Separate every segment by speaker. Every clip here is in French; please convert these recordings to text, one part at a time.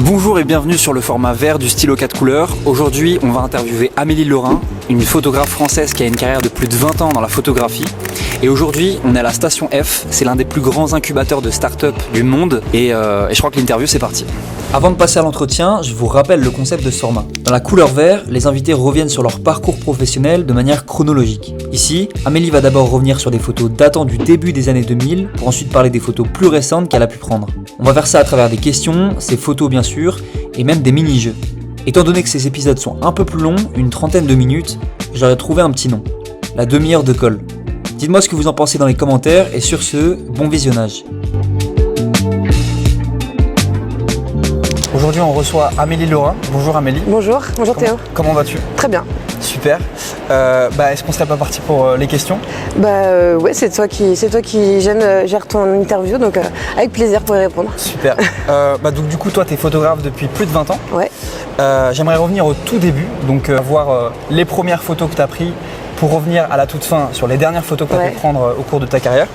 Speaker 1: Bonjour et bienvenue sur le format vert du stylo 4 couleurs. Aujourd'hui, on va interviewer Amélie Laurin, une photographe française qui a une carrière de plus de 20 ans dans la photographie. Et aujourd'hui, on est à la Station F, c'est l'un des plus grands incubateurs de start-up du monde. Et je crois que l'interview, c'est parti. Avant de passer à l'entretien, je vous rappelle le concept de ce format. Dans la couleur vert, les invités reviennent sur leur parcours professionnel de manière chronologique. Ici, Amélie va d'abord revenir sur des photos datant du début des années 2000, pour ensuite parler des photos plus récentes qu'elle a pu prendre. On va faire ça à travers des questions, ses photos bien sûr, et même des mini-jeux. Étant donné que ces épisodes sont un peu plus longs, une trentaine de minutes, j'aurais trouvé un petit nom, la demi-heure de colle. Dites-moi ce que vous en pensez dans les commentaires, et sur ce, bon visionnage. Aujourd'hui, on reçoit Amélie Laurin. Bonjour Amélie.
Speaker 2: Bonjour Théo.
Speaker 1: Comment vas-tu?
Speaker 2: Très bien.
Speaker 1: Super. Est-ce qu'on serait pas parti pour les questions?
Speaker 2: Ouais, c'est toi qui gère ton interview, donc avec plaisir pour y répondre.
Speaker 1: Super. Donc du coup, toi, tu es photographe depuis plus de 20 ans.
Speaker 2: Ouais.
Speaker 1: J'aimerais revenir au tout début, donc voir les premières photos que tu as prises pour revenir à la toute fin sur les dernières photos que tu as pu prendre au cours de ta carrière.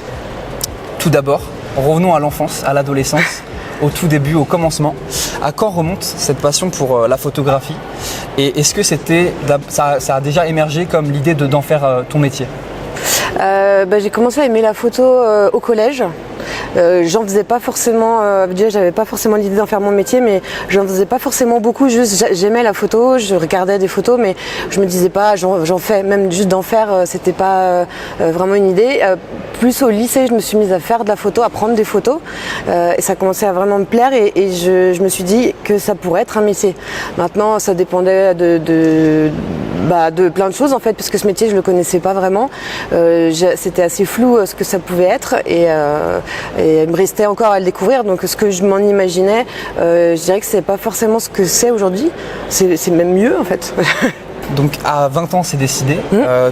Speaker 1: Tout d'abord, revenons à l'enfance, à l'adolescence. Au tout début, au commencement. À quand remonte cette passion pour la photographie? Et est-ce que ça a déjà émergé comme l'idée d'en faire ton métier?
Speaker 2: J'ai commencé à aimer la photo au collège. J'en faisais pas forcément, déjà j'avais pas forcément l'idée d'en faire mon métier, mais j'en faisais pas forcément beaucoup, juste j'aimais la photo, je regardais des photos, mais je me disais pas j'en fais, même juste d'en faire, c'était pas vraiment une idée. Plus au lycée, je me suis mise à faire de la photo, à prendre des photos, et ça commençait à vraiment me plaire, et je me suis dit que ça pourrait être un métier. Maintenant, ça dépendait de plein de choses en fait, parce que ce métier je le connaissais pas vraiment, c'était assez flou ce que ça pouvait être, et il me restait encore à le découvrir, donc ce que je m'en imaginais, je dirais que c'est pas forcément ce que c'est aujourd'hui, c'est même mieux en fait.
Speaker 1: Donc à 20 ans, c'est décidé,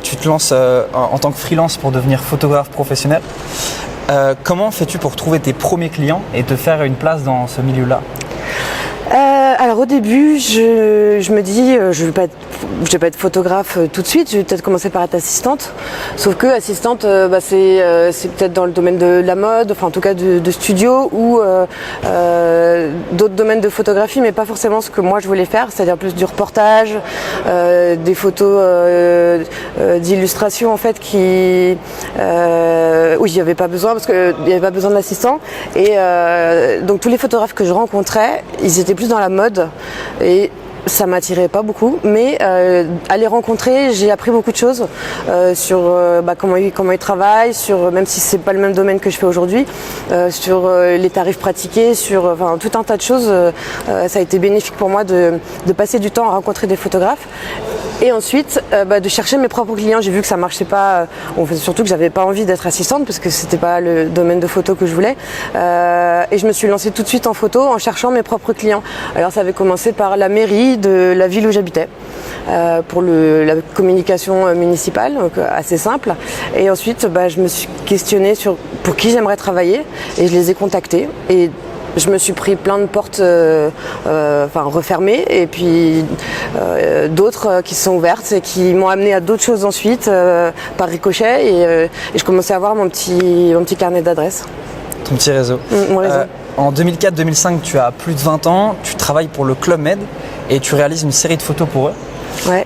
Speaker 1: tu te lances en tant que freelance pour devenir photographe professionnel. Comment fais-tu pour trouver tes premiers clients et te faire une place dans ce milieu-là?
Speaker 2: Alors au début, je me dis, je vais pas être photographe tout de suite, je vais peut-être commencer par être assistante. Sauf que assistante, c'est peut-être dans le domaine de la mode, enfin en tout cas de studio, ou d'autres domaines de photographie, mais pas forcément ce que moi je voulais faire, c'est-à-dire plus du reportage, des photos d'illustration en fait, où il n'y avait pas besoin, parce qu'il n'y avait pas besoin d'assistant. Et donc tous les photographes que je rencontrais, ils étaient plus dans la mode, et ça m'attirait pas beaucoup, mais à les rencontrer, j'ai appris beaucoup de choses sur comment ils travaillent, même si c'est pas le même domaine que je fais aujourd'hui, sur les tarifs pratiqués, sur tout un tas de choses. Ça a été bénéfique pour moi de passer du temps à rencontrer des photographes. Et ensuite, de chercher mes propres clients. J'ai vu que ça marchait pas. Surtout que j'avais pas envie d'être assistante parce que c'était pas le domaine de photo que je voulais. Et je me suis lancée tout de suite en photo en cherchant mes propres clients. Alors ça avait commencé par la mairie de la ville où j'habitais pour la communication municipale, donc assez simple. Et ensuite, je me suis questionnée sur pour qui j'aimerais travailler et je les ai contactés. Et je me suis pris plein de portes refermées, et puis d'autres qui se sont ouvertes et qui m'ont amené à d'autres choses ensuite par ricochet, et je commençais à avoir mon petit carnet d'adresses.
Speaker 1: Ton petit réseau.
Speaker 2: Mon réseau.
Speaker 1: En 2004-2005, tu as plus de 20 ans, tu travailles pour le Club Med et tu réalises une série de photos pour eux.
Speaker 2: Ouais.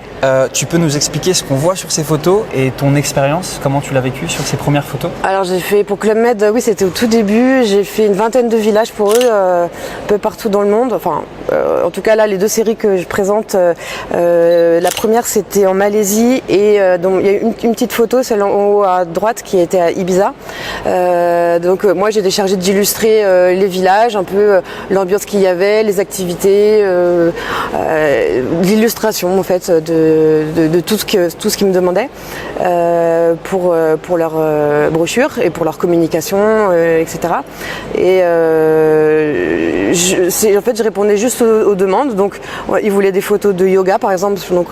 Speaker 1: Tu peux nous expliquer ce qu'on voit sur ces photos et ton expérience, comment tu l'as vécu sur ces premières photos? Alors
Speaker 2: j'ai fait pour Club Med, oui, c'était au tout début, j'ai fait une vingtaine de villages pour eux, un peu partout dans le monde. En tout cas là, les deux séries que je présente, la première c'était en Malaisie, et donc il y a une petite photo, celle en haut à droite, qui était à Ibiza. Moi j'ai été chargée d'illustrer les villages, un peu l'ambiance qu'il y avait, les activités, l'illustration en fait de tout ce qu'ils me demandaient pour leur brochure et pour leur communication, etc. Et je répondais juste aux demandes. Donc ils voulaient des photos de yoga par exemple, donc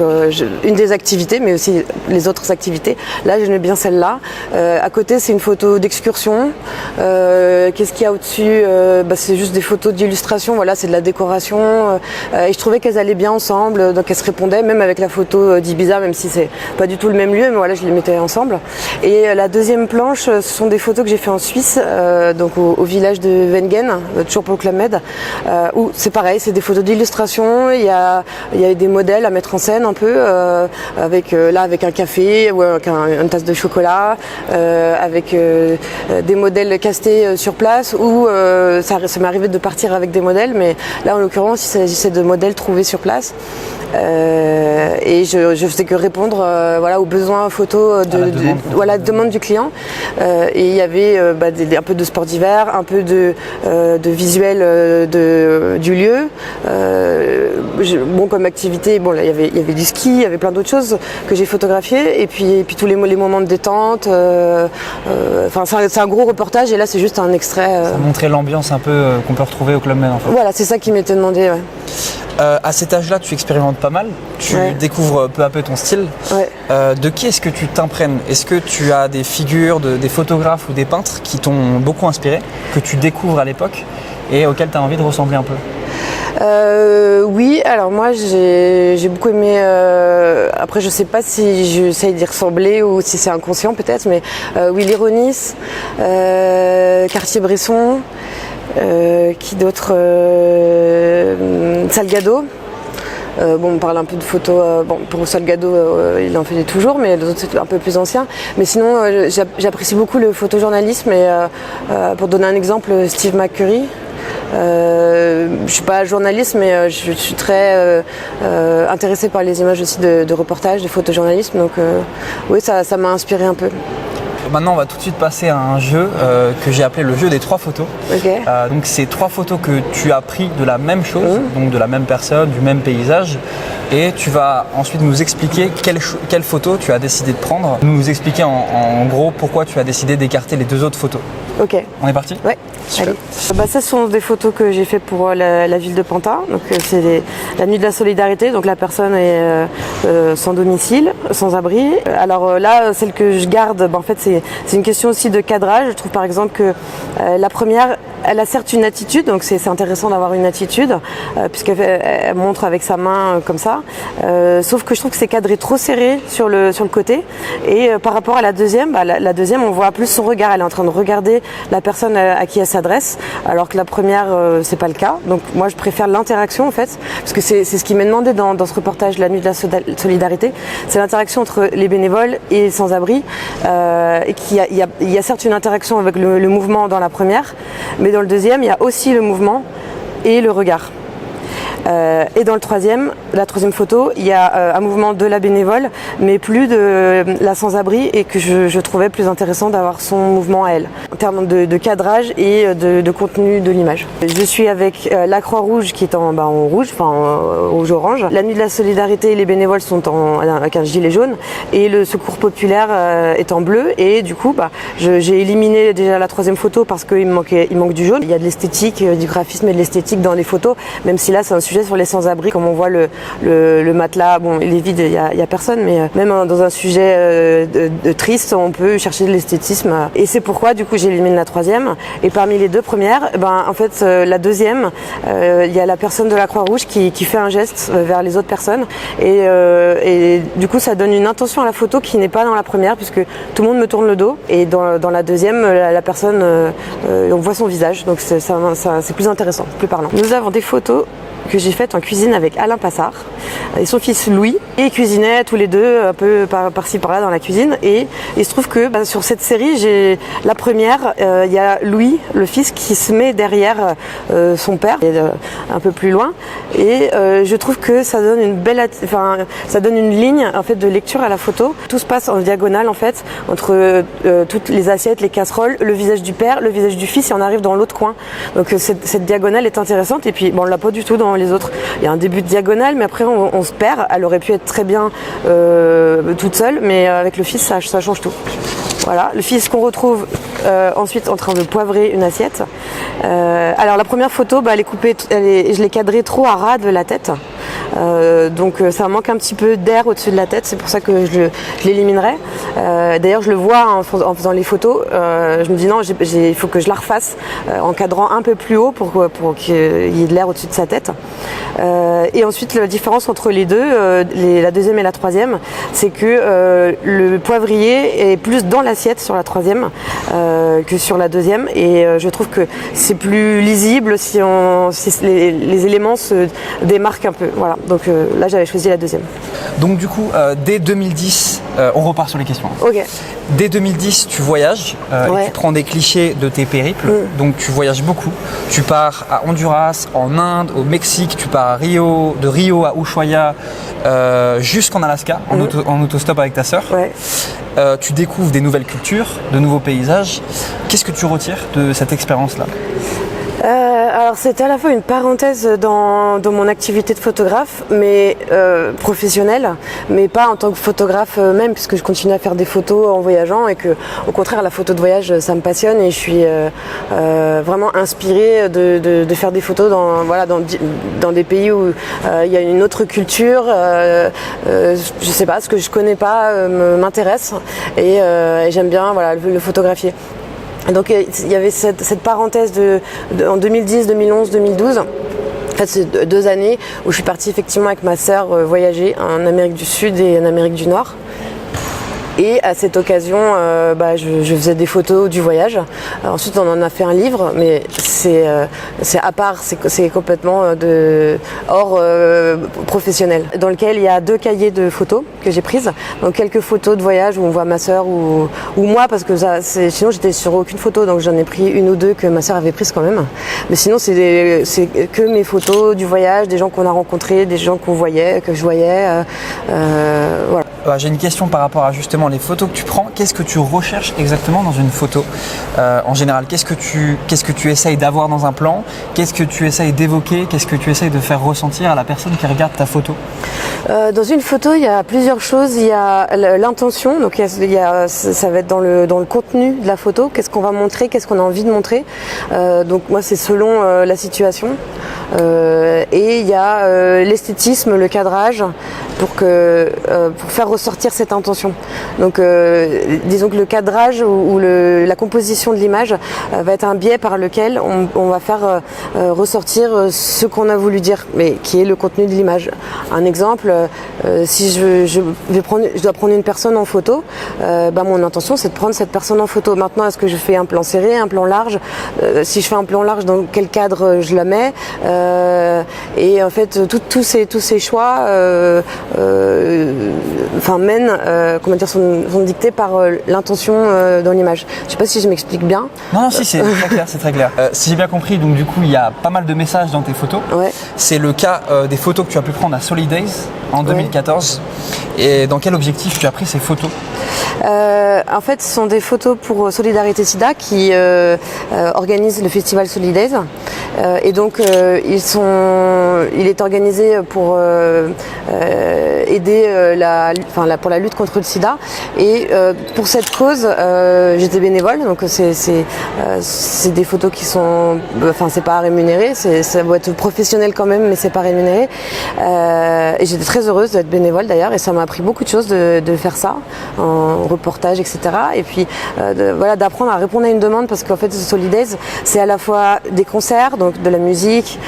Speaker 2: une des activités, mais aussi les autres activités. Là j'aimais bien celle-là. À côté c'est une photo d'excursion. Qu'est-ce qu'il y a au-dessus? C'est juste des photos d'illustration. Voilà, c'est de la décoration. Et je trouvais qu'elles allaient bien ensemble, donc elles se répondaient. Même même avec la photo d'Ibiza, même si c'est pas du tout le même lieu, mais voilà, je les mettais ensemble. Et la deuxième planche, ce sont des photos que j'ai fait en Suisse, donc au village de Wengen, toujours pour Club Med, où c'est pareil, c'est des photos d'illustration. Il y a des modèles à mettre en scène un peu, avec un café ou avec une tasse de chocolat, avec des modèles castés sur place, ou ça m'est arrivé de partir avec des modèles, mais là en l'occurrence il s'agissait de modèles trouvés sur place. Et je faisais que répondre aux besoins photos de demande du client. Et il y avait un peu de sport d'hiver, un peu de visuel du lieu. Comme activité, là, il y avait du ski, il y avait plein d'autres choses que j'ai photographiées. Et puis tous les moments de détente. C'est un gros reportage, et là c'est juste un extrait.
Speaker 1: Ça montrait l'ambiance un peu qu'on peut retrouver au Club Med en fait.
Speaker 2: Voilà, c'est ça qui m'était demandé. Ouais.
Speaker 1: À cet âge-là, tu expérimentes pas mal, tu découvres peu à peu ton style.
Speaker 2: Ouais.
Speaker 1: De qui est-ce que tu t'imprègnes? Est-ce que tu as des figures, des photographes ou des peintres qui t'ont beaucoup inspiré, que tu découvres à l'époque et auxquels tu as envie de ressembler un peu?
Speaker 2: Oui, alors moi j'ai beaucoup aimé, après je sais pas si j'essaye d'y ressembler ou si c'est inconscient peut-être, mais Willy Ronis, Cartier-Bresson, qui d'autre, Salgado. On parle un peu de photos, pour Salgado il en faisait toujours, mais les autres c'est un peu plus ancien. Mais sinon j'apprécie beaucoup le photojournalisme, et pour donner un exemple, Steve McCurry. Je suis pas journaliste, mais je suis très intéressée par les images aussi de reportages, de photojournalisme, donc oui, ça m'a inspiré un peu.
Speaker 1: Maintenant, on va tout de suite passer à un jeu que j'ai appelé le jeu des 3 photos.
Speaker 2: Okay.
Speaker 1: Donc, c'est 3 photos que tu as pris de la même chose, donc de la même personne, du même paysage. Et tu vas ensuite nous expliquer quelle photo tu as décidé de prendre. Nous expliquer en gros pourquoi tu as décidé d'écarter les 2 autres photos.
Speaker 2: Ok.
Speaker 1: On est parti?
Speaker 2: Ouais.
Speaker 1: Super.
Speaker 2: Ça, ce sont des photos que j'ai fait pour la ville de Pantin. Donc c'est la nuit de la solidarité. Donc la personne est sans domicile, sans abri. Alors là, celle que je garde, en fait, c'est une question aussi de cadrage. Je trouve par exemple que la première, elle a certes une attitude, donc c'est intéressant d'avoir une attitude, puisqu'elle montre avec sa main comme ça. Sauf que je trouve que c'est cadré trop serré sur le côté. Et par rapport à la deuxième, la deuxième, on voit plus son regard. Elle est en train de regarder la personne à qui elle s'adresse, alors que la première, c'est pas le cas. Donc moi, je préfère l'interaction en fait, parce que c'est ce qui m'est demandé dans ce reportage, la nuit de la solidarité. C'est l'interaction entre les bénévoles et les sans-abri, et qu'il y a certes une interaction avec le mouvement dans la première, mais dans le deuxième, il y a aussi le mouvement et le regard. Et dans la troisième photo, il y a un mouvement de la bénévole, mais plus de la sans-abri, et que je trouvais plus intéressant d'avoir son mouvement à elle, en termes de cadrage et de contenu de l'image. Je suis avec la Croix-Rouge qui est en rouge, rouge-orange. La nuit de la solidarité, les bénévoles sont avec un gilet jaune, et le secours populaire est en bleu. Et du coup, j'ai éliminé déjà la troisième photo parce qu'il manque du jaune. Il y a de l'esthétique, du graphisme et de l'esthétique dans les photos, même si là c'est un sujet sur les sans-abri, comme on voit le matelas, il est vide, il y a personne, mais même dans un sujet triste, on peut chercher de l'esthétisme. Et c'est pourquoi du coup j'élimine la troisième. Et parmi les 2 premières, en fait la deuxième, il y a la personne de la Croix-Rouge qui fait un geste vers les autres personnes, et du coup ça donne une intention à la photo qui n'est pas dans la première, puisque tout le monde me tourne le dos, et dans la deuxième, la personne, on voit son visage, donc c'est plus intéressant, plus parlant. Nous avons des photos que j'ai faite en cuisine avec Alain Passard et son fils Louis, et ils cuisinaient tous les deux un peu par-ci par-là dans la cuisine. Et il se trouve que sur cette série, j'ai la première, il y a Louis, le fils, qui se met derrière son père, un peu plus loin, et je trouve que ça donne une ligne en fait de lecture à la photo. Tout se passe en diagonale en fait, entre toutes les assiettes, les casseroles, le visage du père, le visage du fils, et on arrive dans l'autre coin. Donc cette diagonale est intéressante, et puis on l'a pas du tout dans les autres. Il y a un début de diagonale, mais après on se perd. Elle aurait pu être très bien toute seule, mais avec le fils ça change tout. Voilà, le fils qu'on retrouve ensuite en train de poivrer une assiette. Alors la première photo, elle est coupée, je l'ai cadrée trop à ras de la tête. Donc ça manque un petit peu d'air au-dessus de la tête, c'est pour ça que je l'éliminerai. D'ailleurs je le vois en faisant les photos, je me dis non, il faut que je la refasse en cadrant un peu plus haut pour qu'il y ait de l'air au-dessus de sa tête. Et ensuite la différence entre les deux, la deuxième et la troisième, c'est que le poivrier est plus dans l'assiette sur la troisième que sur la deuxième, et je trouve que c'est plus lisible si les éléments se démarquent un peu. Voilà. Donc là j'avais choisi la deuxième.
Speaker 1: Donc du coup, dès 2010, on repart sur les questions.
Speaker 2: Ok.
Speaker 1: Dès 2010, tu voyages et tu prends des clichés de tes périples. Donc tu voyages beaucoup. Tu pars à Honduras, en Inde, au Mexique. Tu pars de Rio à Ushuaia jusqu'en Alaska en autostop avec ta sœur.
Speaker 2: Ouais.
Speaker 1: Tu découvres des nouvelles cultures, de nouveaux paysages. Qu'est-ce que tu retires de cette expérience-là ?
Speaker 2: Alors c'était à la fois une parenthèse dans mon activité de photographe, mais professionnelle, mais pas en tant que photographe même, puisque je continue à faire des photos en voyageant, et que au contraire la photo de voyage ça me passionne, et je suis vraiment inspirée de faire des photos dans des pays où il y a une autre culture. Je sais pas, ce que je connais pas m'intéresse, et j'aime bien le photographier. Donc il y avait cette parenthèse en 2010, 2011, 2012. En fait, c'est 2 années où je suis partie effectivement avec ma sœur voyager en Amérique du Sud et en Amérique du Nord. Et à cette occasion, je faisais des photos du voyage. Ensuite, on en a fait un livre, mais c'est à part, c'est complètement hors professionnel, dans lequel il y a 2 cahiers de photos que j'ai prises. Donc quelques photos de voyage où on voit ma sœur ou moi, parce que sinon j'étais sur aucune photo, donc j'en ai pris 1 ou 2 que ma sœur avait prises quand même. Mais sinon c'est que mes photos du voyage, des gens qu'on a rencontrés, des gens que je voyais. Voilà.
Speaker 1: J'ai une question par rapport à justement les photos que tu prends. Qu'est-ce que tu recherches exactement dans une photo en général? Qu'est-ce que tu essayes d'avoir dans un plan? Qu'est-ce que tu essayes d'évoquer? Qu'est-ce que tu essayes de faire ressentir à la personne qui regarde ta photo?
Speaker 2: Dans une photo, il y a plusieurs choses. Il y a l'intention, donc ça va être dans le contenu de la photo. Qu'est-ce qu'on va montrer? Qu'est-ce qu'on a envie de montrer? Donc moi, c'est selon la situation. Et il y a l'esthétisme, le cadrage, pour faire ressortir cette intention. Donc disons que le cadrage ou la composition de l'image va être un biais par lequel on va faire ressortir ce qu'on a voulu dire, mais qui est le contenu de l'image. Un exemple, si je dois prendre une personne en photo, mon intention c'est de prendre cette personne en photo. Maintenant, est-ce que je fais un plan serré, un plan large? Si je fais un plan large, dans quel cadre je la mets? Et en fait, tous ces choix sont dictés par l'intention dans l'image. Je ne sais pas si je m'explique bien.
Speaker 1: Non, si, c'est très clair, c'est très clair. Si j'ai bien compris, donc du coup, il y a pas mal de messages dans tes photos.
Speaker 2: Ouais.
Speaker 1: C'est le cas des photos que tu as pu prendre à Solidays en 2014. Et dans quel objectif tu as pris ces photos?
Speaker 2: En fait, ce sont des photos pour Solidarité SIDA qui organise le festival Solidays. Et donc, il est organisé pour aider pour la lutte contre le sida. Et pour cette cause, j'étais bénévole. Donc, c'est des photos qui sont... c'est pas rémunéré. Ça doit être professionnel quand même, mais c'est pas rémunéré. Et j'étais très heureuse d'être bénévole d'ailleurs. Et ça m'a appris beaucoup de choses de faire ça, en reportage, etc. Et puis, d'apprendre à répondre à une demande, parce qu'en fait, Solidays, c'est à la fois des concerts, donc de la musique,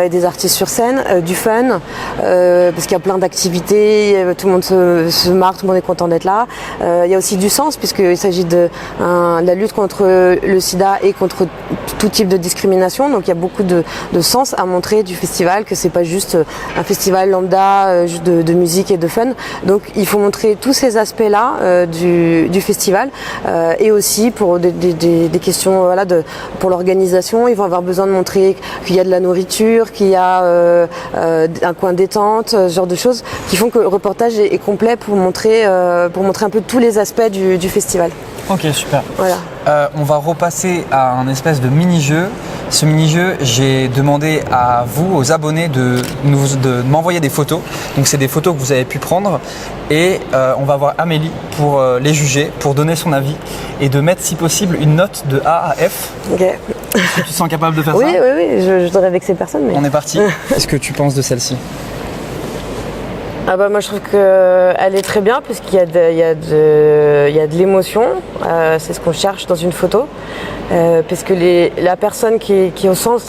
Speaker 2: et des artistes sur scène, du fun, parce qu'il y a plein d'activités, tout le monde se marre, tout le monde est content d'être là. Il y a aussi du sens, puisqu'il s'agit de la lutte contre le sida et contre tout type de discrimination. Donc il y a beaucoup de sens à montrer du festival, que c'est pas juste un festival lambda de musique et de fun. Donc il faut montrer tous ces aspects-là du festival, et aussi pour des questions pour l'organisation. Ils vont avoir besoin de montrer qu'il y a de la nourriture, qu'il y a un coin détente, ce genre de choses qui font que le reportage est complet pour montrer un peu tous les aspects du festival.
Speaker 1: Ok, super.
Speaker 2: Voilà.
Speaker 1: On va repasser à un espèce de mini-jeu. Ce mini-jeu, j'ai demandé à vous, aux abonnés, de m'envoyer des photos. Donc c'est des photos que vous avez pu prendre, et on va voir Amélie pour les juger, pour donner son avis et de mettre si possible une note de A à F.
Speaker 2: Ok.
Speaker 1: Est-ce que tu te sens capable de faire
Speaker 2: oui,
Speaker 1: ça?
Speaker 2: Oui, je voudrais vexer personne. Mais...
Speaker 1: On est parti. Qu'est-ce que tu penses de celle-ci?
Speaker 2: Ah bah moi je trouve qu'elle est très bien parce qu'il y a de l'émotion, c'est ce qu'on cherche dans une photo, parce que la personne qui est au centre,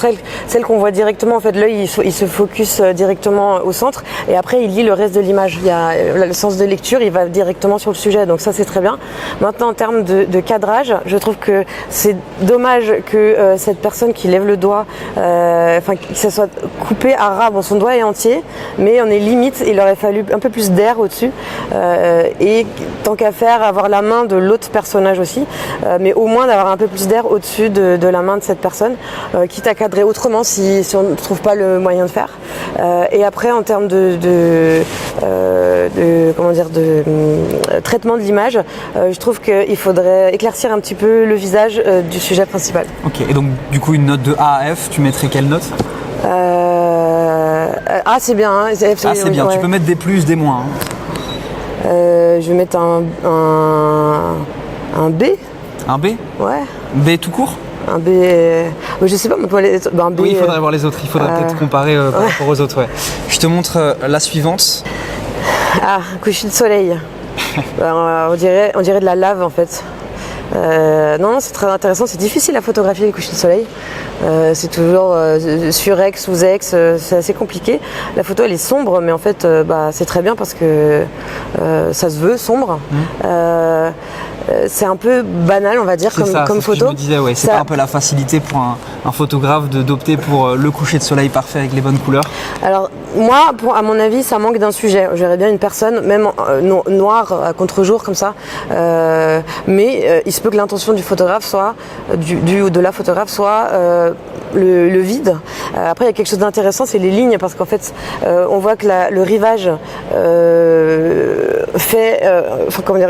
Speaker 2: celle qu'on voit directement, en fait l'œil il se focus directement au centre et après il lit le reste de l'image. Il y a le sens de lecture, il va directement sur le sujet, donc ça c'est très bien. Maintenant en termes de cadrage, je trouve que c'est dommage que cette personne qui lève le doigt, que ça soit coupé à ras. Bon, son doigt est entier, mais on est limite, il aurait fallu un peu plus d'air au-dessus et tant qu'à faire avoir la main de l'autre personnage aussi, mais au moins d'avoir un peu plus d'air au-dessus de la main de cette personne, quitte à cadrer autrement si on ne trouve pas le moyen de faire. Et après en termes de traitement de l'image, je trouve qu'il faudrait éclaircir un petit peu le visage du sujet principal.
Speaker 1: Ok, et donc du coup une note de A à F, tu mettrais quelle note?
Speaker 2: Ah c'est bien, hein.
Speaker 1: C'est bien, ouais. Tu peux mettre des plus, des moins.
Speaker 2: Je vais mettre un B.
Speaker 1: Un B?
Speaker 2: Ouais.
Speaker 1: B tout court?
Speaker 2: Un B. Je sais pas, un B.
Speaker 1: Oui, il faudrait voir les autres, il faudrait peut-être comparer par rapport aux autres. Ouais. Je te montre la suivante.
Speaker 2: Ah, un coucher de soleil. on dirait de la lave en fait. Non, c'est très intéressant, c'est difficile à photographier les couchers de soleil. C'est toujours surex, sous-ex, c'est assez compliqué. La photo elle est sombre, mais en fait c'est très bien parce que ça se veut sombre. C'est un peu banal, on va dire, comme photo.
Speaker 1: Je me disais, ouais, c'est pas un peu la facilité pour un photographe d'opter pour le coucher de soleil parfait avec les bonnes couleurs?
Speaker 2: Alors moi, à mon avis, ça manque d'un sujet. J'aurais bien une personne, même noire à contre-jour comme ça, mais il se peut que l'intention du photographe soit, ou de la photographe soit le vide. Après, il y a quelque chose d'intéressant, c'est les lignes, parce qu'en fait, on voit que le rivage fait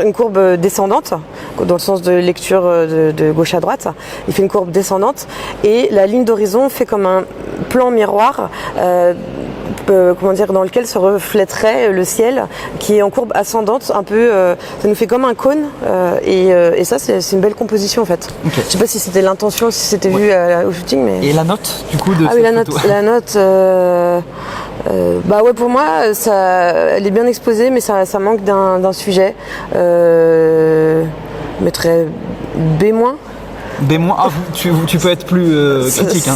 Speaker 2: une courbe descendante, dans le sens de lecture de gauche à droite. Il fait une courbe descendante et la ligne d'horizon fait comme un plan miroir dans lequel se reflèterait le ciel qui est en courbe ascendante, un peu ça nous fait comme un cône et ça c'est une belle composition en fait. Okay. Je sais pas si c'était l'intention, si c'était vu au shooting, mais...
Speaker 1: Et la note du coup de
Speaker 2: cette photo. La note pour moi elle est bien exposée, mais ça manque d'un sujet. Je mettrais B-.
Speaker 1: B-, ah, tu peux être plus critique. Hein.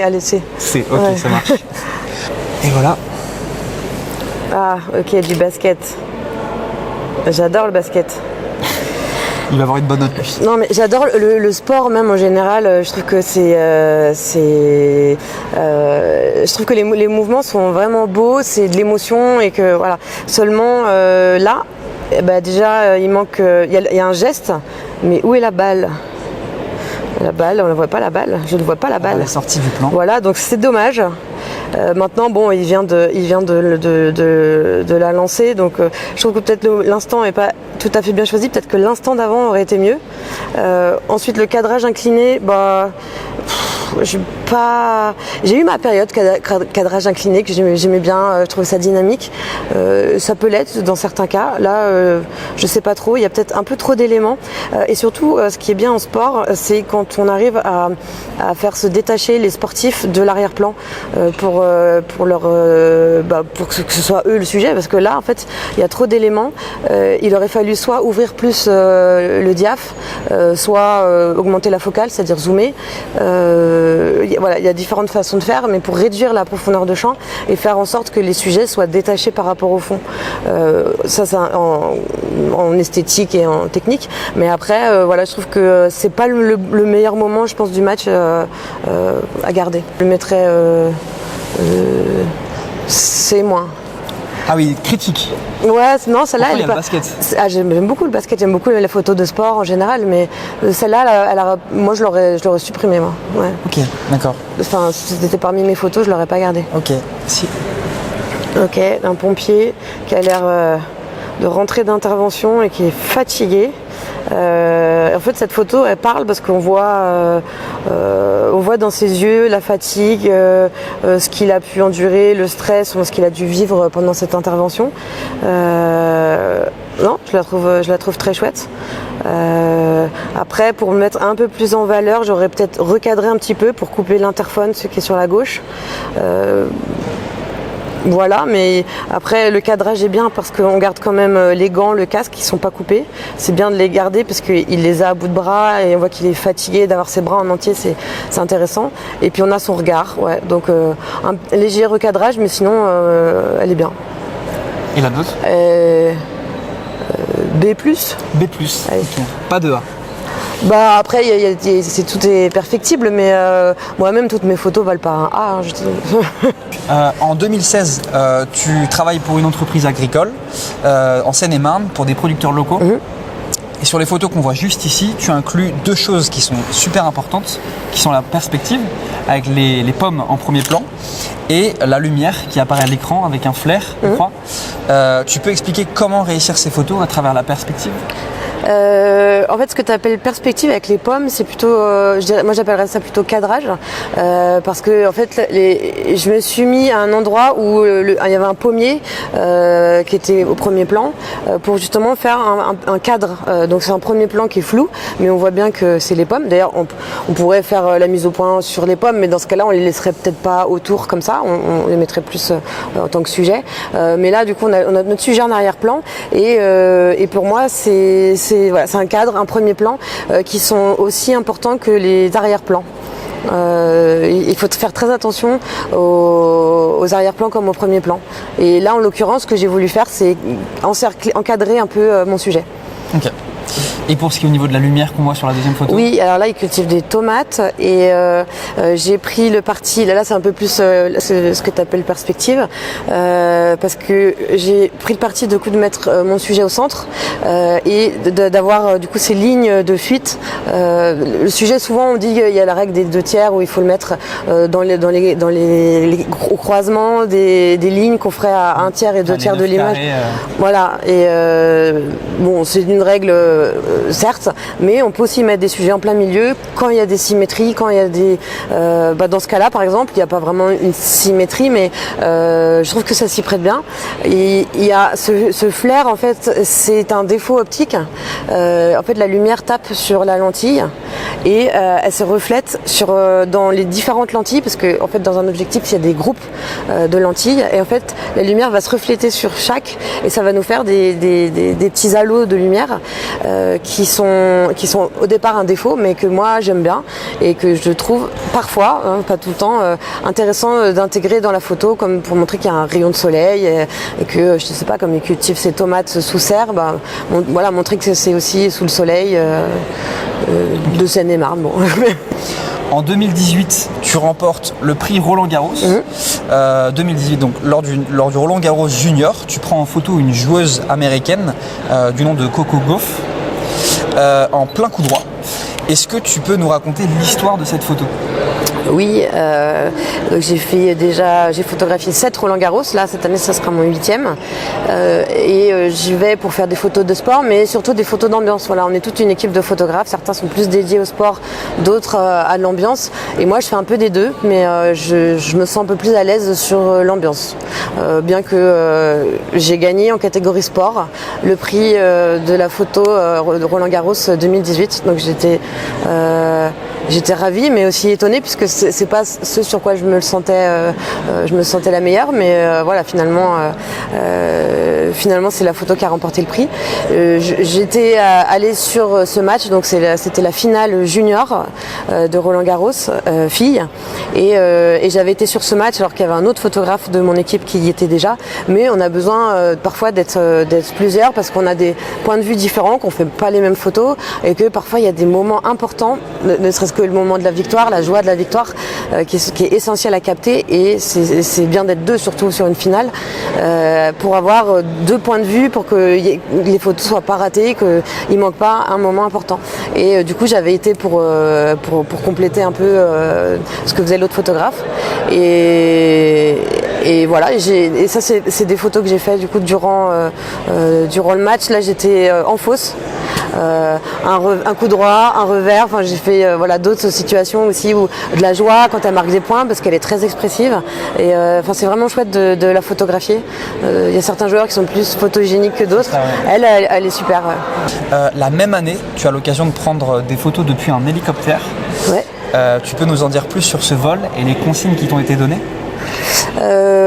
Speaker 2: Allez, C.
Speaker 1: C, ok, ouais. Ça marche. Et voilà.
Speaker 2: Ah, ok, du basket. J'adore le basket.
Speaker 1: Il va avoir une bonne note, lui.
Speaker 2: Non, mais j'adore le sport, même en général. Je trouve que je trouve que les mouvements sont vraiment beaux, c'est de l'émotion et que voilà. Seulement là, déjà, il manque. Il y a un geste. Mais où est la balle? La balle, on ne voit pas la balle. Je ne vois pas la balle.
Speaker 1: Elle est sortie du plan.
Speaker 2: Voilà, donc c'est dommage. Maintenant, bon, il vient de la lancer, donc je trouve que peut-être l'instant n'est pas tout à fait bien choisi. Peut-être que l'instant d'avant aurait été mieux. Ensuite, le cadrage incliné, j'ai eu ma période cadrage incliné que j'aimais bien, je trouvais ça dynamique. Ça peut l'être dans certains cas. Là, je sais pas trop. Il y a peut-être un peu trop d'éléments. Et surtout, ce qui est bien en sport, c'est quand on arrive à faire se détacher les sportifs de l'arrière-plan pour que ce soit eux le sujet. Parce que là, en fait, il y a trop d'éléments. Il aurait fallu soit ouvrir plus le diaph, soit augmenter la focale, c'est-à-dire zoomer. Voilà, il y a différentes façons de faire, mais pour réduire la profondeur de champ et faire en sorte que les sujets soient détachés par rapport au fond. Ça, c'est en esthétique et en technique. Mais après, je trouve que c'est pas le meilleur moment, je pense, du match à garder. Je le mettrais C-.
Speaker 1: Ah oui, critique.
Speaker 2: Ouais, non, celle-là,
Speaker 1: elle est pas... le basket.
Speaker 2: J'aime beaucoup le basket, j'aime beaucoup les photos de sport en général, mais celle-là, moi, je l'aurais supprimée, moi. Ouais.
Speaker 1: Ok, d'accord.
Speaker 2: Enfin, si c'était parmi mes photos, je l'aurais pas gardée.
Speaker 1: Ok, si.
Speaker 2: Ok, un pompier qui a l'air de rentrer d'intervention et qui est fatigué. En fait, cette photo, elle parle parce qu'on voit dans ses yeux la fatigue, ce qu'il a pu endurer, le stress, ce qu'il a dû vivre pendant cette intervention. Non, je la trouve très chouette. Après, pour me mettre un peu plus en valeur, j'aurais peut-être recadré un petit peu pour couper l'interphone, ce qui est sur la gauche. Voilà, mais après le cadrage est bien parce qu'on garde quand même les gants, le casque qui sont pas coupés. C'est bien de les garder parce qu'il les a à bout de bras et on voit qu'il est fatigué d'avoir ses bras en entier, c'est intéressant. Et puis on a son regard, ouais. Donc un léger recadrage, mais sinon elle est bien.
Speaker 1: Et la note
Speaker 2: B+.
Speaker 1: B+. Okay. Pas de A.
Speaker 2: Bah après, tout est perfectible, mais moi-même, toutes mes photos valent pas un A.
Speaker 1: En 2016, tu travailles pour une entreprise agricole en Seine-et-Marne pour des producteurs locaux. Et sur les photos qu'on voit juste ici, tu inclus deux choses qui sont super importantes, qui sont la perspective, avec les pommes en premier plan, et la lumière qui apparaît à l'écran avec un flair, je crois. Tu peux expliquer comment réussir ces photos à travers la perspective ?
Speaker 2: En fait, ce que tu appelles perspective avec les pommes, c'est plutôt, moi j'appellerais ça plutôt cadrage, parce que en fait, je me suis mis à un endroit où il y avait un pommier qui était au premier plan pour justement faire un cadre. Donc c'est un premier plan qui est flou, mais on voit bien que c'est les pommes. D'ailleurs, on pourrait faire la mise au point sur les pommes, mais dans ce cas-là, on les laisserait peut-être pas autour comme ça. On les mettrait plus en tant que sujet. Mais là, du coup, on a notre sujet en arrière-plan, et pour moi, c'est un cadre, un premier plan qui sont aussi importants que les arrière-plans. Il faut faire très attention aux arrière-plans comme au premier plan. Et là, en l'occurrence, ce que j'ai voulu faire, c'est encadrer un peu mon sujet.
Speaker 1: Okay. Et pour ce qui est au niveau de la lumière qu'on voit sur la deuxième photo ?
Speaker 2: Oui, alors là, ils cultivent des tomates et j'ai pris le parti, là c'est un peu plus ce que tu appelles perspective, parce que j'ai pris le parti de mettre mon sujet au centre et d'avoir du coup ces lignes de fuite. Le sujet, souvent on dit qu'il y a la règle des 2/3 où il faut le mettre au croisement des lignes qu'on ferait à 1/3 et 2/3 de l'image. Voilà, et bon, c'est une règle certes, mais on peut aussi mettre des sujets en plein milieu quand il y a des symétries, quand il y a des... dans ce cas-là, par exemple, il n'y a pas vraiment une symétrie, mais je trouve que ça s'y prête bien. Et il y a ce flair, en fait, c'est un défaut optique. En fait, la lumière tape sur la lentille et elle se reflète dans les différentes lentilles, parce que en fait, dans un objectif, il y a des groupes de lentilles, et en fait, la lumière va se refléter sur chaque, et ça va nous faire des petits halos de lumière qui sont au départ un défaut, mais que moi j'aime bien et que je trouve parfois, pas tout le temps, intéressant d'intégrer dans la photo, comme pour montrer qu'il y a un rayon de soleil et que, je sais pas, comme ils cultivent ces tomates sous serre, voilà, montrer que c'est aussi sous le soleil de Seine-et-Marne. Bon.
Speaker 1: En 2018, tu remportes le prix Roland-Garros. 2018, donc lors du Roland-Garros Junior, tu prends en photo une joueuse américaine du nom de Coco Gauff en plein coup droit. Est-ce que tu peux nous raconter l'histoire de cette photo ?
Speaker 2: Oui, j'ai photographié 7 Roland-Garros. Là, cette année, ça sera mon 8e. J'y vais pour faire des photos de sport, mais surtout des photos d'ambiance. Voilà, on est toute une équipe de photographes. Certains sont plus dédiés au sport, d'autres à l'ambiance. Et moi, je fais un peu des deux, mais je me sens un peu plus à l'aise sur l'ambiance. Bien que j'ai gagné en catégorie sport le prix de la photo de Roland-Garros 2018. Donc j'étais ravie, mais aussi étonnée, puisque c'est pas ce sur quoi je me sentais la meilleure, mais voilà, finalement c'est la photo qui a remporté le prix. J'étais allée sur ce match, donc c'était la finale junior de Roland-Garros filles, et j'avais été sur ce match alors qu'il y avait un autre photographe de mon équipe qui y était déjà, mais on a besoin parfois d'être plusieurs, parce qu'on a des points de vue différents, qu'on fait pas les mêmes photos, et que parfois il y a des moments importants, ne serait-ce que le moment de la victoire, la joie de la victoire, qui est essentiel à capter, et c'est bien d'être deux, surtout sur une finale, pour avoir deux points de vue, pour que les photos soient pas ratées, qu'il manque pas un moment important. Et du coup, j'avais été pour compléter un peu ce que faisait l'autre photographe, et voilà, et ça c'est des photos que j'ai fait du coup durant le match. Là, j'étais en fausse. Un coup droit, un revers, enfin j'ai fait d'autres situations aussi où de la joie quand elle marque des points, parce qu'elle est très expressive, et c'est vraiment chouette de la photographier. Il y a certains joueurs qui sont plus photogéniques que d'autres. Elle est super. Ouais.
Speaker 1: La même année, tu as l'occasion de prendre des photos depuis un hélicoptère.
Speaker 2: Ouais.
Speaker 1: Tu peux nous en dire plus sur ce vol et les consignes qui t'ont été données ?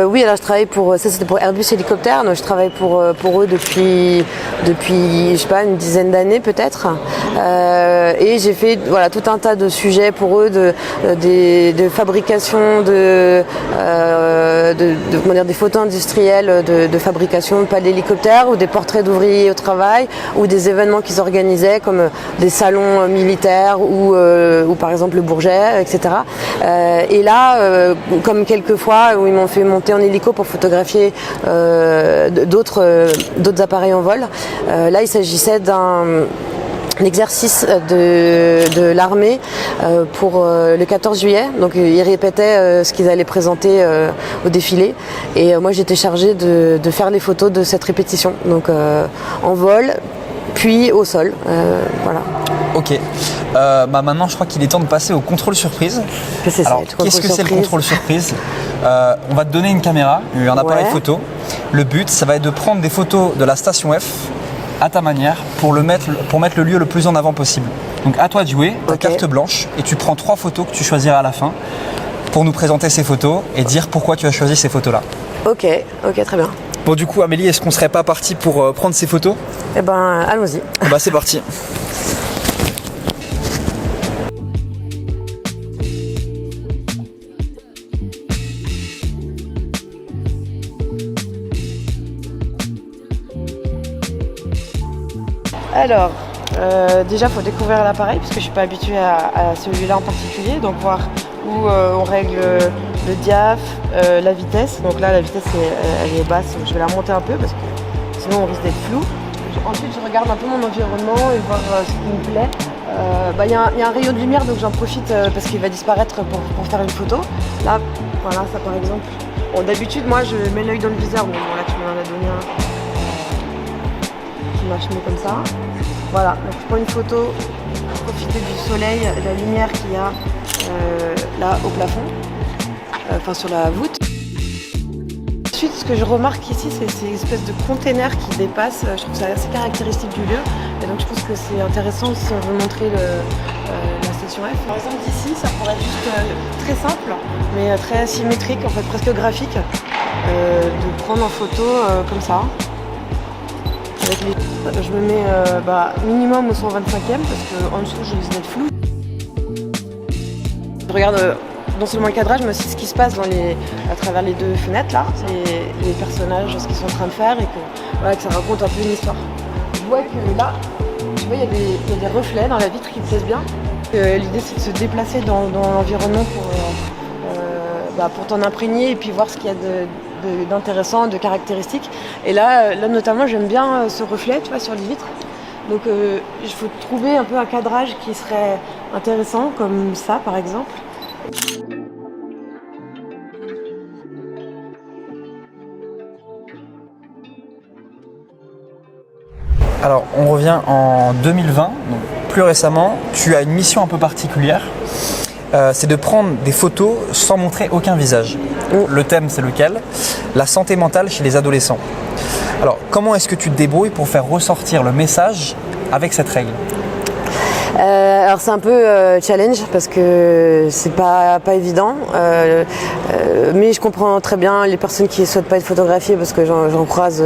Speaker 2: Oui, alors je travaille c'était pour Airbus Hélicoptère, donc je travaille pour eux depuis je sais pas, une dizaine d'années peut-être. Et j'ai fait voilà, tout un tas de sujets pour eux, de fabrication, comment dire, des photos industrielles de fabrication, pas d'hélicoptères, ou des portraits d'ouvriers au travail, ou des événements qu'ils organisaient comme des salons militaires ou par exemple le Bourget, etc. Et là, comme quelques fois où ils m'ont fait monter en hélico pour photographier d'autres appareils en vol, là il s'agissait d'un exercice de l'armée pour le 14 juillet. Donc ils répétaient ce qu'ils allaient présenter au défilé. Et moi j'étais chargée de faire les photos de cette répétition. Donc en vol, puis au sol. Voilà.
Speaker 1: Ok. Maintenant, je crois qu'il est temps de passer au contrôle surprise. Alors, qu'est-ce que c'est le contrôle surprise? On va te donner une caméra, un appareil photo. Le but, ça va être de prendre des photos de la station F à ta manière pour mettre le lieu le plus en avant possible. Donc, à toi de jouer, ta carte blanche, et tu prends 3 photos que tu choisiras à la fin pour nous présenter ces photos et dire pourquoi tu as choisi ces photos-là.
Speaker 2: Ok, très bien.
Speaker 1: Bon, du coup, Amélie, est-ce qu'on serait pas parti pour prendre ces photos?
Speaker 2: Eh ben, allons-y.
Speaker 1: C'est parti.
Speaker 2: Alors, déjà, il faut découvrir l'appareil parce que je ne suis pas habituée à celui-là en particulier. Donc, voir où on règle le diaph, la vitesse. Donc là, la vitesse, elle est basse. Je vais la monter un peu parce que sinon, on risque d'être flou. Ensuite, je regarde un peu mon environnement et voir ce qui me plaît. Il y a un rayon de lumière, donc j'en profite parce qu'il va disparaître pour faire une photo. Là, voilà, ça par exemple. Bon, d'habitude, moi, je mets l'œil dans le viseur. Bon, là, tu m'en as donné un qui marche mieux comme ça. Voilà, donc je prends une photo pour profiter du soleil, de la lumière qu'il y a là au plafond, enfin sur la voûte. Ensuite, ce que je remarque ici, c'est ces espèces de containers qui dépassent. Je trouve ça assez caractéristique du lieu. Et donc je pense que c'est intéressant si on veut montrer la station F. Par exemple ici, ça pourrait être juste très simple, mais très symétrique, en fait presque graphique, de prendre en photo comme ça. Je me mets minimum au 125e parce qu'en dessous je risque d'être flou. Je regarde non seulement le cadrage mais aussi ce qui se passe à travers les 2 fenêtres là, les personnages, ce qu'ils sont en train de faire et que ça raconte un peu une histoire. Je vois que là, tu vois, il y a des reflets dans la vitre qui me plaisent bien. L'idée c'est de se déplacer dans l'environnement pour t'en imprégner et puis voir ce qu'il y a d'intéressant, de caractéristiques. Et là notamment j'aime bien ce reflet, tu vois, sur les vitres. Donc il faut trouver un peu un cadrage qui serait intéressant, comme ça par exemple.
Speaker 1: Alors, on revient en 2020, donc plus récemment, tu as une mission un peu particulière. C'est de prendre des photos sans montrer aucun visage. Le thème, c'est lequel? La santé mentale chez les adolescents. Alors, comment est-ce que tu te débrouilles pour faire ressortir le message avec cette règle?
Speaker 2: Alors c'est un peu challenge parce que c'est pas évident, mais je comprends très bien les personnes qui ne souhaitent pas être photographiées parce que j'en croise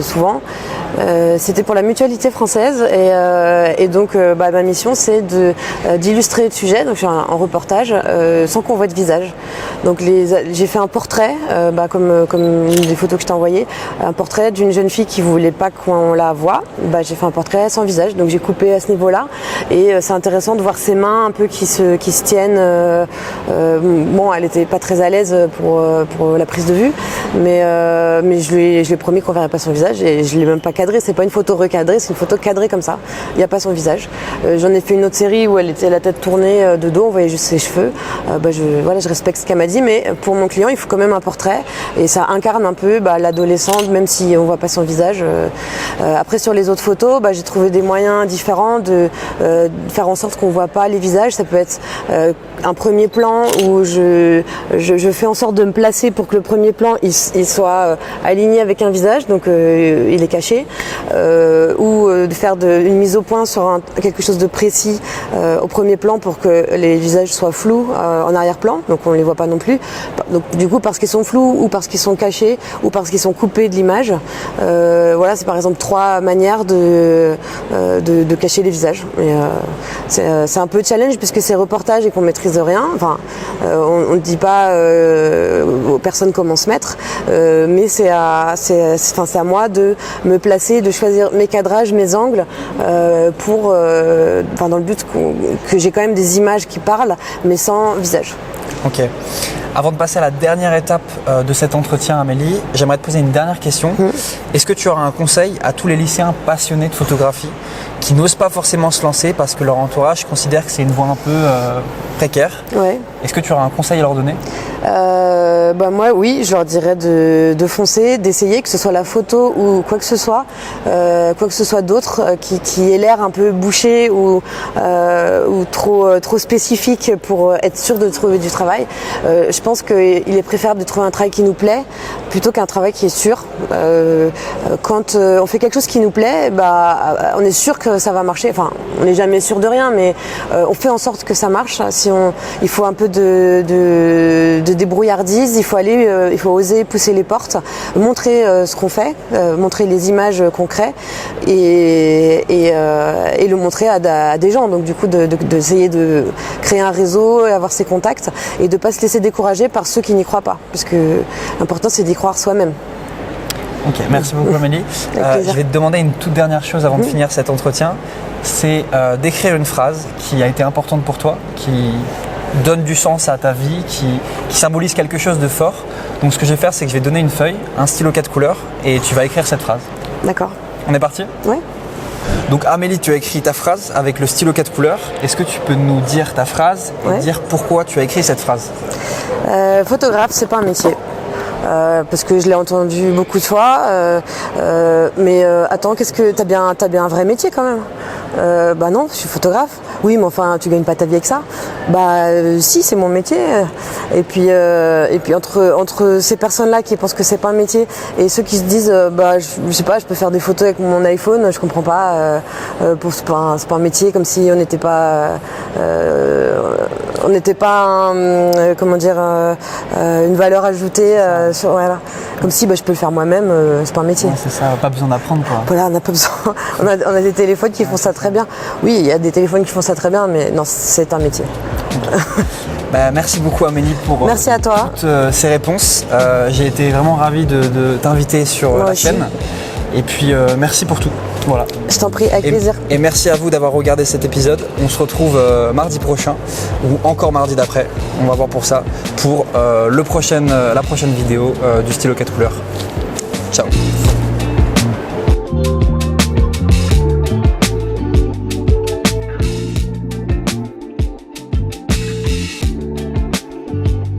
Speaker 2: souvent. C'était pour la Mutualité française et donc ma mission c'est d'illustrer le sujet, donc je suis en reportage sans qu'on voit de visage. Donc j'ai fait un portrait, comme une des photos que je t'ai envoyées, un portrait d'une jeune fille qui voulait pas qu'on la voie. J'ai fait un portrait sans visage, donc j'ai coupé à ce niveau-là et c'est intéressant de voir ses mains un peu qui se tiennent. Elle était pas très à l'aise pour la prise de vue, mais je lui ai promis qu'on verrait pas son visage et je l'ai même pas cadré. C'est pas une photo recadrée, c'est une photo cadrée comme ça. Il n'y a pas son visage. J'en ai fait une autre série où elle était la tête tournée de dos, on voyait juste ses cheveux. Je respecte ce qu'elle m'a dit, mais pour mon client, il faut quand même un portrait et ça incarne un peu l'adolescente, même si on voit pas son visage. Après, sur les autres photos, j'ai trouvé des moyens différents de faire en sorte qu'on voit pas les visages. Ça peut être un premier plan où je fais en sorte de me placer pour que le premier plan il soit aligné avec un visage, donc il est caché, ou de faire une mise au point sur quelque chose de précis au premier plan pour que les visages soient flous en arrière-plan, donc on les voit pas non plus. Donc du coup parce qu'ils sont flous ou parce qu'ils sont cachés ou parce qu'ils sont coupés de l'image. Voilà, c'est par exemple 3 manières de cacher les visages. C'est un peu challenge puisque c'est reportage et qu'on maîtrise rien. Enfin, on ne dit pas aux personnes comment se mettre, mais c'est à moi de me placer, de choisir mes cadrages, mes angles, dans le but que j'ai quand même des images qui parlent, mais sans visage.
Speaker 1: Ok. Avant de passer à la dernière étape de cet entretien, Amélie, j'aimerais te poser une dernière question. Est-ce que tu auras un conseil à tous les lycéens passionnés de photographie qui n'osent pas forcément se lancer parce que leur entourage considère que c'est une voie un peu précaire?
Speaker 2: Ouais.
Speaker 1: Est-ce que tu auras un conseil à leur donner?
Speaker 2: Moi oui, je leur dirais de foncer, d'essayer, que ce soit la photo ou quoi que ce soit d'autre qui ait l'air un peu bouché ou trop spécifique pour être sûr de trouver du travail. Je pense qu'il est préférable de trouver un travail qui nous plaît plutôt qu'un travail qui est sûr. Quand on fait quelque chose qui nous plaît, on est sûr que ça va marcher. Enfin, on n'est jamais sûr de rien, mais on fait en sorte que ça marche. Il faut un peu de débrouillardise, il faut oser pousser les portes, montrer ce qu'on fait, montrer les images qu'on crée et le montrer à des gens. Donc du coup d'essayer de créer un réseau, avoir ses contacts et de ne pas se laisser décourager par ceux qui n'y croient pas, parce que l'important c'est d'y croire soi-même.
Speaker 1: Ok, merci beaucoup Amélie. Je vais te demander une toute dernière chose avant de finir cet entretien, c'est d'écrire une phrase qui a été importante pour toi, qui donne du sens à ta vie, qui symbolise quelque chose de fort. Donc ce que je vais faire, c'est que je vais donner une feuille, un stylo 4 couleurs et tu vas écrire cette phrase.
Speaker 2: D'accord.
Speaker 1: On est parti?
Speaker 2: Oui.
Speaker 1: Donc Amélie, tu as écrit ta phrase avec le stylo 4 couleurs. Est-ce que tu peux nous dire ta phrase et dire pourquoi tu as écrit cette phrase?
Speaker 2: Photographe, c'est pas un métier. Parce que je l'ai entendu beaucoup de fois, mais attends, t'as bien un vrai métier quand même? Non, je suis photographe. Oui, mais enfin, tu gagnes pas ta vie avec ça. Si, c'est mon métier. Et puis entre ces personnes-là qui pensent que c'est pas un métier et ceux qui se disent, je sais pas, je peux faire des photos avec mon iPhone, je comprends pas. C'est pas un métier, comme si on n'était pas, une valeur ajoutée. Voilà. Comme si je peux le faire moi-même, c'est pas un métier.
Speaker 1: Ouais, c'est ça, pas besoin d'apprendre quoi.
Speaker 2: Voilà, on n'a pas besoin. On a des téléphones qui font ça très bien. Oui, il y a des téléphones qui font ça très bien, mais non, c'est un métier.
Speaker 1: Merci beaucoup Amélie pour
Speaker 2: Merci à toi.
Speaker 1: toutes ces réponses. J'ai été vraiment ravi de t'inviter sur la chaîne. Et puis merci pour tout. Voilà.
Speaker 2: Je t'en prie, avec plaisir.
Speaker 1: Et merci à vous d'avoir regardé cet épisode. On se retrouve mardi prochain ou encore mardi d'après. On va voir pour ça, pour la prochaine vidéo du stylo 4 couleurs. Ciao.